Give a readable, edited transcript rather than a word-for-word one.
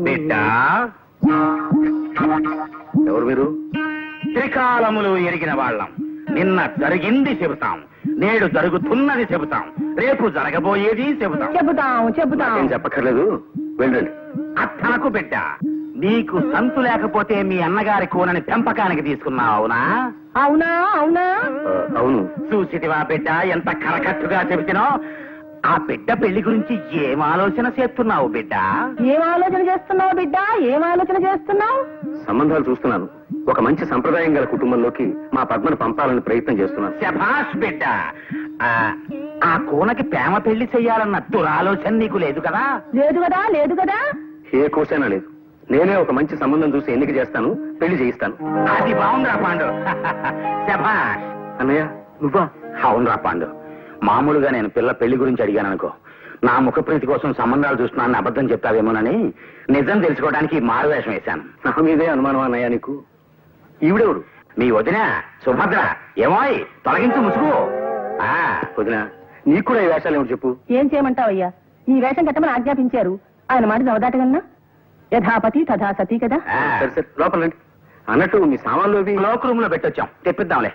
బిడ్డా, ఎవరు మీరు? త్రికాలములు ఎరిగిన వాళ్ళం. నిన్న జరిగింది చెబుతాం, నేడు జరుగుతున్నది చెబుతాం, రేపు జరగబోయేది చెబుతాం. చెబుతాం ఏం చెప్పక్కర్లేదు, వెళ్ళండి. అత్తనకు బిడ్డ, నీకు సంతు లేకపోతే మీ అన్నగారి కూనని పెంపకానికి తీసుకున్నావు, అవునా? అవునా అవునా అవును. చూసిటివా బిడ్డ, ఎంత కరకట్టుగా చెబుతున్నావు. ఆ బిడ్డ పెళ్లి గురించి ఏం ఆలోచన చేస్తున్నావు బిడ్డ? ఏం ఆలోచన చేస్తున్నావు బిడ్డ? ఏం ఆలోచన చేస్తున్నావు? సంబంధాలు చూస్తున్నాను. ఒక మంచి సంప్రదాయం గల కుటుంబంలోకి మా పద్మను పంపాలని ప్రయత్నం చేస్తున్నాను. శభాష్ బిడ్డ. ఆ కూనకి ప్రేమ పెళ్లి చెయ్యాలన్న దురాలోచన నీకు లేదు కదా? లేదు కదా లేదు కదా. ఏ కోసైనా లేదు. నేనే ఒక మంచి సంబంధం చూసి ఎన్నిక చేస్తాను, పెళ్లి చేయిస్తాను. అది బాగుందిరా పాండు. శభాష్. అన్నయ్య, నువ్వా? అవునరా పాండు. మామూలుగా నేను పిల్ల పెళ్లి గురించి అడిగాను అనుకో, నా ముఖప్రీతి కోసం సంబంధాలు చూస్తున్నానని అబద్ధం చెప్తావేమోనని నిజం తెలుసుకోవడానికి మారువేషం వేశాను. నా మీదే అనుమానం అన్నయ్య నీకు. ఈవిడెవరు? మీ వదిన సుభద్ర. ఏమోయ్, తొలగించు ముసుగు. వదిన, నీకు కూడా ఈ వేషాలు ఏమిటి చెప్పు. ఏం చేయమంటావయ్యా? ఈ వేషం కట్టమని ఆజ్ఞాపించారు. ఆయన మాట నవదాటగలనా? యథాపతి తథా సతీ కదా. సరే సరే, లోపల రండి. అన్నట్టు మీ సామాన్లు అవి క్లోక్ రూమ్ లో పెట్టొచ్చాం, తెప్పిద్దాంలే.